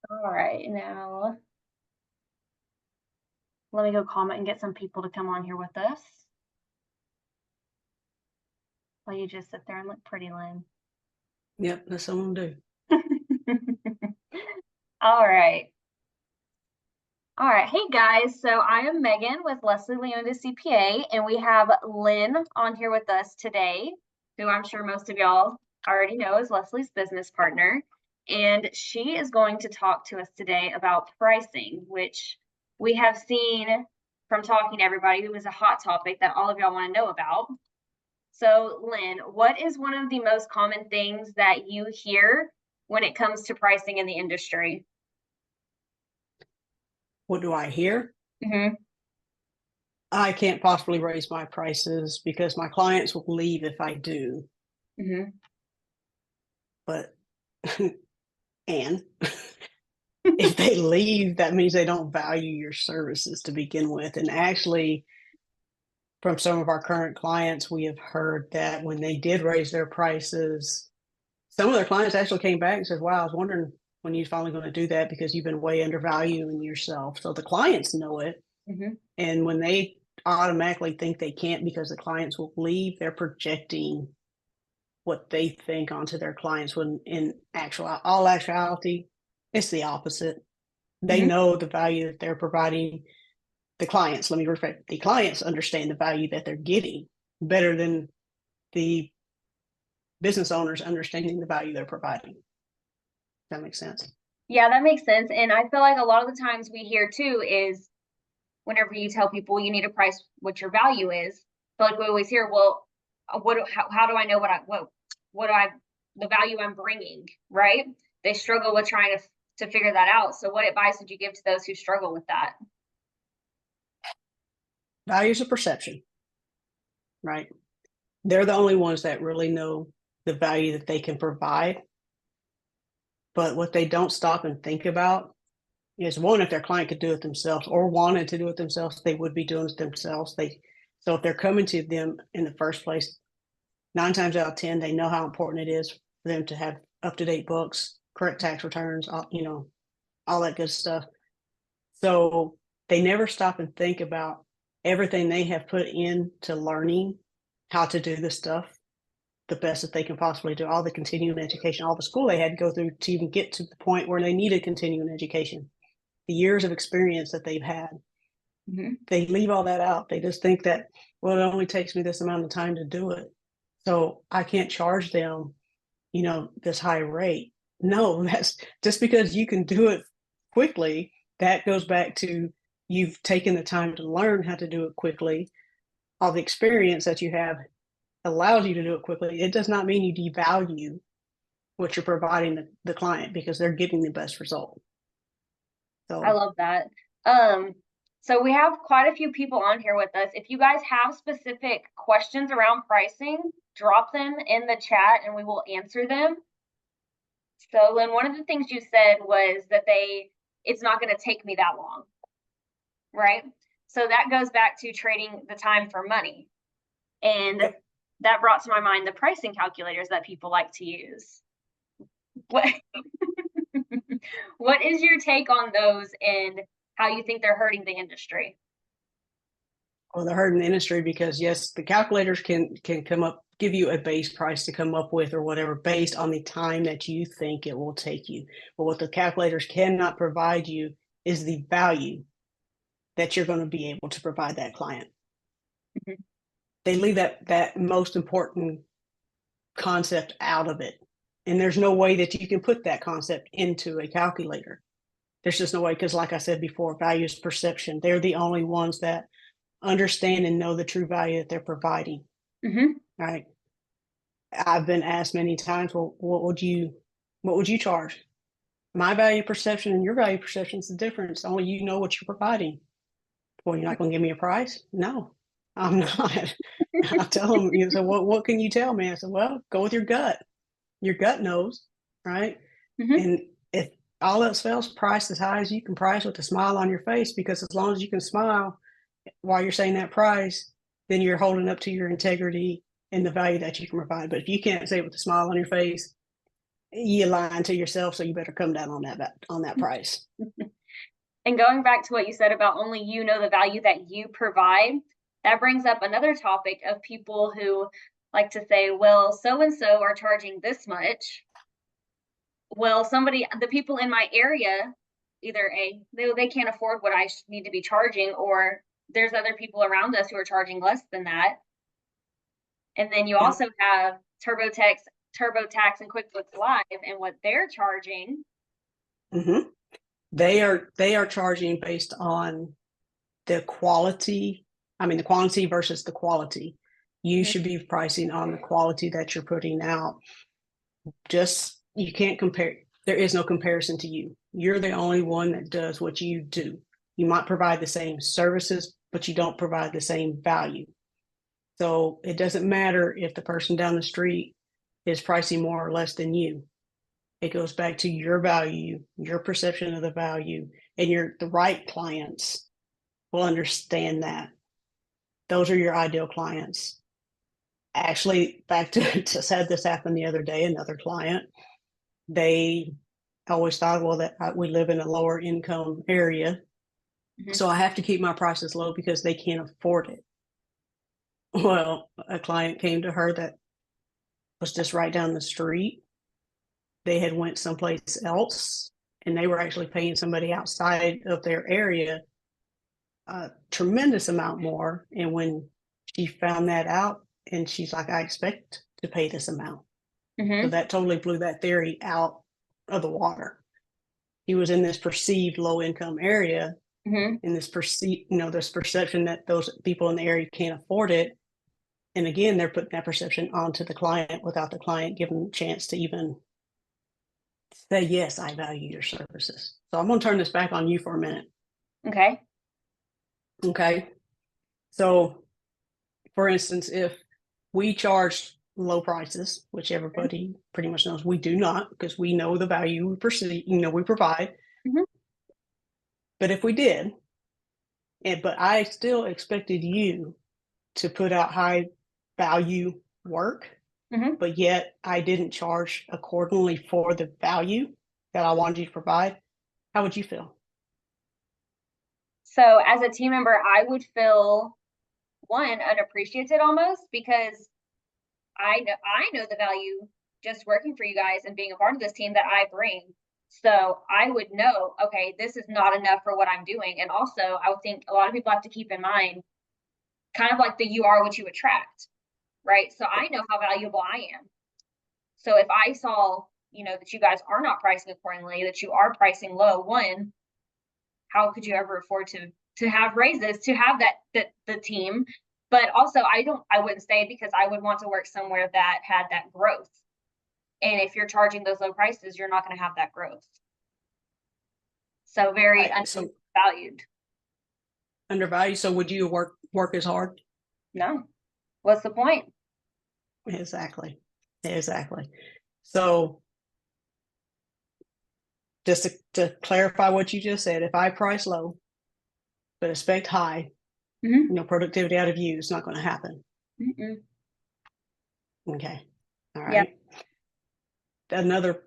All right, now let me go comment and get some people to come on here with us while you just sit there and look pretty, Lynn. Yep, that's what I'm gonna do. All right. All right. Hey guys. So I am Megan with Leslie Leona CPA, and we have Lynn on here with us today, who I'm sure most of y'all already know is Leslie's business partner. And she is going to talk to us today about pricing, which we have seen from talking to everybody who is a hot topic that all of y'all want to know about. So, Lynn, what is one of the most common things that you hear when it comes to pricing in the industry? What do I hear? Mm-hmm. I can't possibly raise my prices because my clients will leave if I do. Mm-hmm. But and if they leave, that means they don't value your services to begin with. And actually, from some of our current clients, we have heard that when they did raise their prices, some of their clients actually came back and said, "Wow, I was wondering when you're finally going to do that because you've been way undervaluing yourself." So the clients know it. Mm-hmm. And when they automatically think they can't because the clients will leave, they're projecting what they think onto their clients when in all actuality, it's the opposite. They Mm-hmm. know the value that they're providing. The clients, let me rephrase, the clients understand the value that they're getting better than the business owners understanding the value they're providing. Does that make sense? Yeah, that makes sense. And I feel like a lot of the times we hear too is whenever you tell people you need to price what your value is, I feel like we always hear, well, how do I know what I, the value I'm bringing, right? They struggle with trying to figure that out. So what advice would you give to those who struggle with that? Values of perception, right? They're the only ones that really know the value that they can provide. But what they don't stop and think about is one, if their client could do it themselves or wanted to do it themselves, they would be doing it themselves. So if they're coming to them in the first place, 9 times out of 10, they know how important it is for them to have up-to-date books, correct tax returns, all that good stuff. So they never stop and think about everything they have put into learning how to do this stuff the best that they can possibly do, all the continuing education, all the school they had to go through to even get to the point where they needed continuing education, the years of experience that they've had. Mm-hmm. They leave all that out. They just think that, well, it only takes me this amount of time to do it, so I can't charge them, this high rate. No, that's just because you can do it quickly. That goes back to you've taken the time to learn how to do it quickly. All the experience that you have allows you to do it quickly. It does not mean you devalue what you're providing the client because they're getting the best result. I So, love that. So we have quite a few people on here with us. If you guys have specific questions around pricing, drop them in the chat and we will answer them. So Lynn, one of the things you said was that it's not going to take me that long, right? So that goes back to trading the time for money. And yep. that brought to my mind the pricing calculators that people like to use. What what is your take on those and how you think they're hurting the industry? Well, they're hurting the industry because yes, the calculators can come up, give you a base price to come up with or whatever based on the time that you think it will take you. But what the calculators cannot provide you is the value that you're going to be able to provide that client. Mm-hmm. They leave that most important concept out of it. And there's no way that you can put that concept into a calculator. There's just no way because, like I said before, value is perception. They're the only ones that understand and know the true value that they're providing. Mm-hmm. Right. I've been asked many times, well, what would you charge? My value perception and your value perception is the difference. Only you know what you're providing. Well, you're not going to give me a price? No, I'm not. I tell them, so what can you tell me? I said, well, go with your gut. Your gut knows, right? Mm-hmm. And if all else fails, price as high as you can price with a smile on your face, because as long as you can smile while you're saying that price, then you're holding up to your integrity and the value that you can provide. But if you can't say it with a smile on your face, you're lying to yourself, so you better come down on that price. And going back to what you said about only you know the value that you provide, that brings up another topic of people who like to say, well, so and so are charging this much. Well, the people in my area, either they can't afford what I need to be charging, or there's other people around us who are charging less than that. And then you Yeah. also have TurboTax and QuickBooks Live and what they're charging. Mm-hmm. They are charging based on the quality. I mean, the quantity versus the quality. You Mm-hmm. should be pricing on the quality that you're putting out. Just, you can't compare. There is no comparison to you. You're the only one that does what you do. You might provide the same services, but you don't provide the same value. So it doesn't matter if the person down the street is pricing more or less than you. It goes back to your value, your perception of the value, and the right clients will understand that. Those are your ideal clients. Actually, back to just had this happen the other day, another client, they always thought, well, that we live in a lower income area, Mm-hmm. so I have to keep my prices low because they can't afford it. Well, a client came to her that was just right down the street. They had went someplace else, and they were actually paying somebody outside of their area a tremendous amount more. And when she found that out, and she's like, I expect to pay this amount. Mm-hmm. So that totally blew that theory out of the water. He was in this perceived low income area, Mm-hmm. in this this perception that those people in the area can't afford it. And again, they're putting that perception onto the client without the client giving them a chance to even say, yes, I value your services. So I'm going to turn this back on you for a minute. Okay. Okay. So, for instance, if we charge low prices, which everybody pretty much knows we do not, because we know the value we perceive, we provide. Mm-hmm. But if we did, but I still expected you to put out high value work, Mm-hmm. but yet I didn't charge accordingly for the value that I wanted you to provide, how would you feel? So as a team member, I would feel unappreciated almost, because I know the value just working for you guys and being a part of this team that I bring. So I would know, okay, this is not enough for what I'm doing. And also, I would think a lot of people have to keep in mind, kind of like the you are what you attract, right? So I know how valuable I am. So if I saw, that you guys are not pricing accordingly, that you are pricing low, how could you ever afford to have raises, to have the team? But also, I wouldn't stay, because I would want to work somewhere that had that growth. And if you're charging those low prices, you're not going to have that growth. So very So undervalued. undervalued. So would you work as hard? No. What's the point? Exactly. So just to clarify what you just said, if I price low but expect high, Mm-hmm. productivity out of you, it's not going to happen. Mm-mm. Okay. All Yeah. right. Another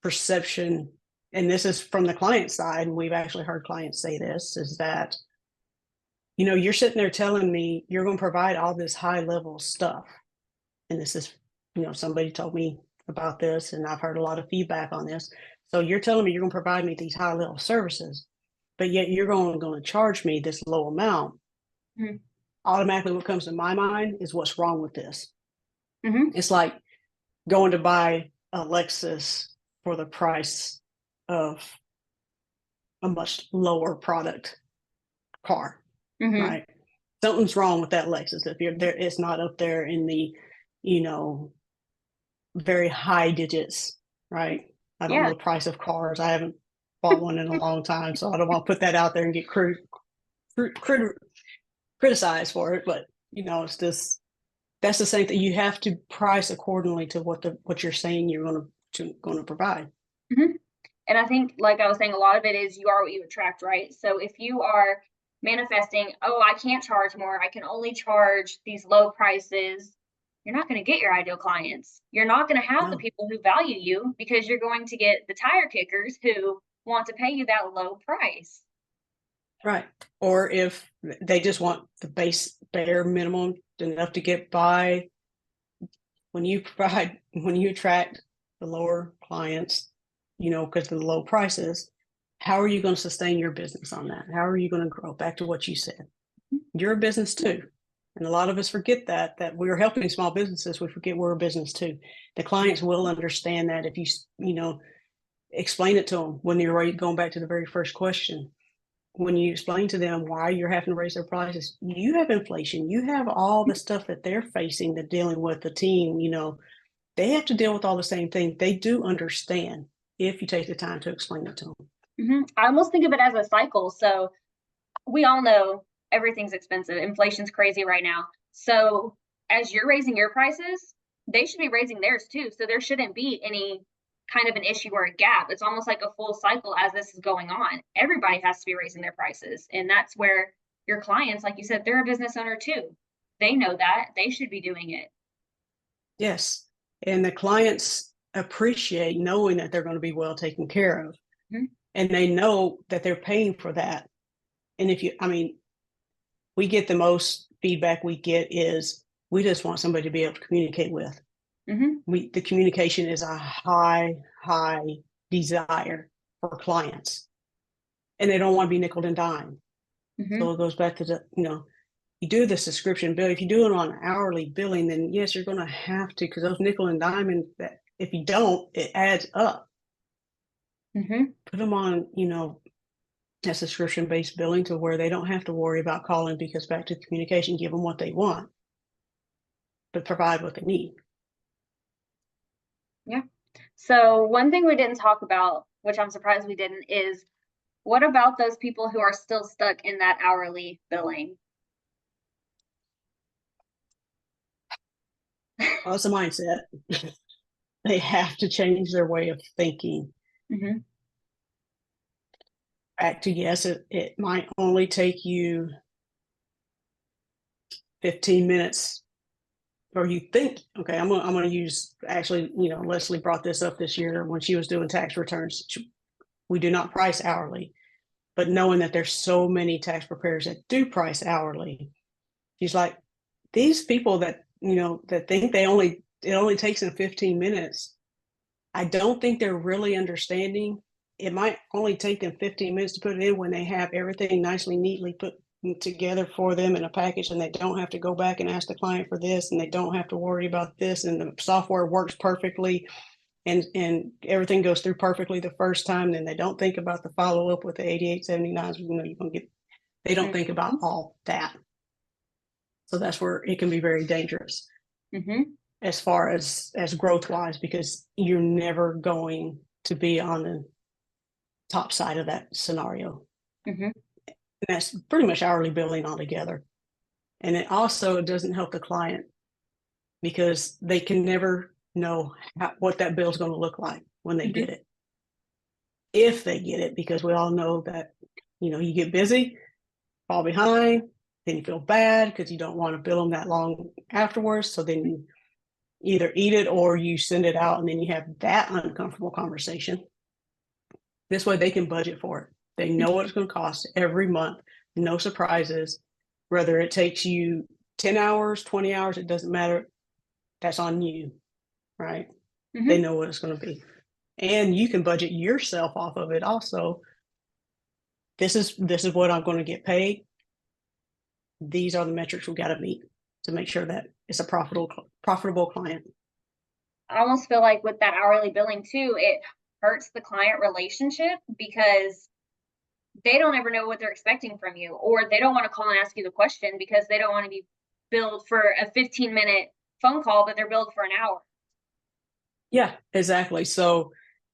perception, and this is from the client side, and we've actually heard clients say this, is that, you're sitting there telling me you're going to provide all this high level stuff. And this is, somebody told me about this, and I've heard a lot of feedback on this. So you're telling me you're going to provide me these high level services, but yet you're going to charge me this low amount. Mm-hmm. Automatically, what comes to my mind is, what's wrong with this? Mm-hmm. It's like going to buy a Lexus for the price of a much lower product car, Mm-hmm. right? Something's wrong with that Lexus. If you're there, it's not up there in the, very high digits, right? I don't know Yeah. the price of cars. I haven't bought one in a long time, so I don't want to put that out there and get criticized for it. But it's just, that's the same thing. You have to price accordingly to what you're saying you're going to provide. Mm-hmm. And I think, like I was saying, a lot of it is you are what you attract, right? So if you are manifesting, oh, I can't charge more, I can only charge these low prices, you're not going to get your ideal clients. You're not going to have the No, people who value you because you're going to get the tire kickers who want to pay you that low price. right. Or if they just want the bare minimum enough to get by, when you attract the lower clients, because of the low prices, how are you going to sustain your business on that? How are you going to grow? Back to what you said. You're a business too. And a lot of us forget that we're helping small businesses. We forget we're a business too. The clients will understand that if you explain it to them when you're going back to the very first question. When you explain to them why you're having to raise their prices, you have inflation, you have all the stuff that they're facing, they're dealing with, the team, they have to deal with all the same thing. They do understand if you take the time to explain it to them. I almost think of it as a cycle. So we all know everything's expensive. Inflation's crazy right now. So as you're raising your prices, they should be raising theirs too. So there shouldn't be any kind of an issue or a gap. It's almost like a full cycle as this is going on. Everybody has to be raising their prices. And that's where your clients, like you said, they're a business owner too. They know that. They should be doing it. Yes. And the clients appreciate knowing that they're going to be well taken care of. Mm-hmm. And they know that they're paying for that. And we get the most feedback we get is we just want somebody to be able to communicate with. Mm-hmm. The communication is a high desire for clients, and they don't want to be nickel and dime. Mm-hmm. So it goes back to you do the subscription bill. If you do it on hourly billing, then yes, you're going to have to, because those nickel and dime, and that if you don't, it adds up. Mm-hmm. Put them on, a subscription based billing to where they don't have to worry about calling, because back to communication, give them what they want, but provide what they need. Yeah. So one thing we didn't talk about, which I'm surprised we didn't, is what about those people who are still stuck in that hourly billing? Well, it's a mindset. They have to change their way of thinking. Mm-hmm. Back to yes, it might only take you 15 minutes, or you think, okay, I'm going to use, actually, Leslie brought this up this year when she was doing tax returns. We do not price hourly, but knowing that there's so many tax preparers that do price hourly, she's like, these people that, that think it only takes them 15 minutes, I don't think they're really understanding. It might only take them 15 minutes to put it in when they have everything nicely, neatly put together for them in a package, and they don't have to go back and ask the client for this, and they don't have to worry about this, and the software works perfectly, and everything goes through perfectly the first time. Then they don't think about the follow-up with the 8879s. You're going to get, they don't think about all that. So that's where it can be very dangerous. Mm-hmm. As far as growth wise, because you're never going to be on the top side of that scenario. Mm-hmm. And that's pretty much hourly billing altogether. And it also doesn't help the client, because they can never know what that bill is going to look like when they get it, if they get it, because we all know that you get busy, fall behind, then you feel bad because you don't want to bill them that long afterwards. So then you either eat it or you send it out, and then you have that uncomfortable conversation. This way they can budget for it. They know what it's going to cost every month, no surprises. Whether it takes you 10 hours, 20 hours, it doesn't matter. That's on you, right? Mm-hmm. They know what it's going to be. And you can budget yourself off of it also. This is what I'm going to get paid. These are the metrics we got to meet to make sure that it's a profitable client. I almost feel like with that hourly billing too, it hurts the client relationship because they don't ever know what they're expecting from you, or they don't want to call and ask you the question because they don't want to be billed for a 15-minute phone call, but they're billed for an hour. Yeah, exactly. So,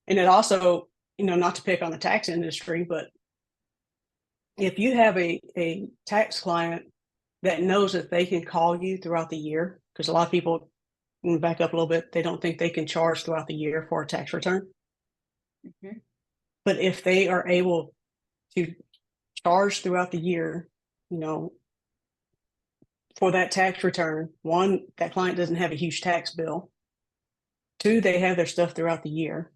and it also, not to pick on the tax industry, but if you have a tax client that knows that they can call you throughout the year, because a lot of people, back up a little bit, they don't think they can charge throughout the year for a tax return. Mm-hmm. But if they are able to charge throughout the year, for that tax return, one, that client doesn't have a huge tax bill. Two, they have their stuff throughout the year.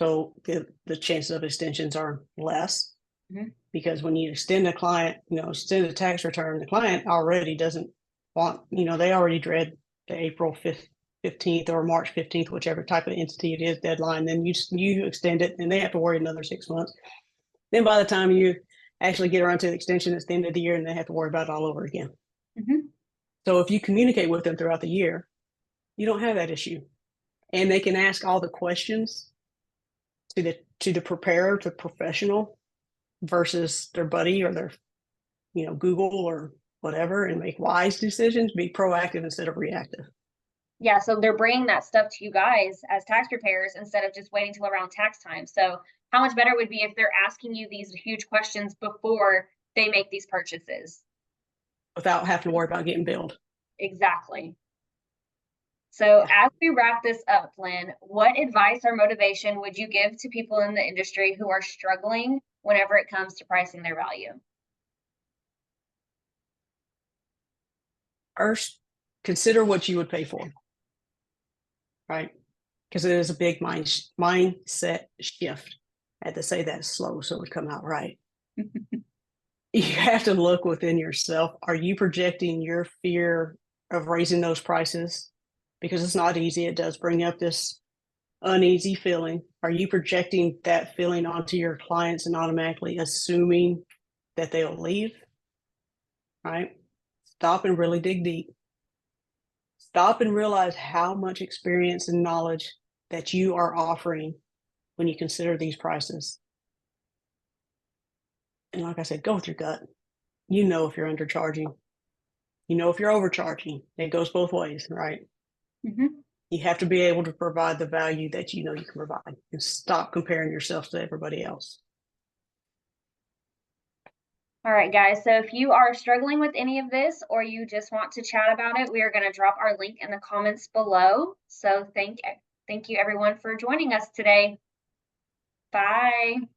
So the chances of extensions are less. Mhm. Because when you extend a client, extend a tax return, the client already doesn't want, they already dread the April 15th or March 15th, whichever type of entity it is, deadline. Then you extend it and they have to worry another 6 months. Then by the time you actually get around to the extension, it's the end of the year and they have to worry about it all over again. Mhm. So if you communicate with them throughout the year, you don't have that issue. And they can ask all the questions to the preparer, to professional, versus their buddy or their, Google or whatever, and make wise decisions, be proactive instead of reactive. Yeah, so they're bringing that stuff to you guys as tax preparers instead of just waiting till around tax time. So how much better would be if they're asking you these huge questions before they make these purchases? Without having to worry about getting billed. Exactly. So Yeah. as we wrap this up, Lynn, what advice or motivation would you give to people in the industry who are struggling whenever it comes to pricing their value? First, consider what you would pay for, right? Because it is a big mindset shift. I had to say that slow so it would come out right. You have to look within yourself. Are you projecting your fear of raising those prices? Because it's not easy. It does bring up this uneasy feeling. Are you projecting that feeling onto your clients and automatically assuming that they'll leave? Right? Stop and really dig deep. Stop and realize how much experience and knowledge that you are offering when you consider these prices. And like I said, go with your gut. You know if you're undercharging. You know if you're overcharging. It goes both ways, right? Mhm. You have to be able to provide the value that you know you can provide and stop comparing yourself to everybody else. All right, guys. So if you are struggling with any of this or you just want to chat about it, we are going to drop our link in the comments below. So thank you everyone for joining us today. Bye.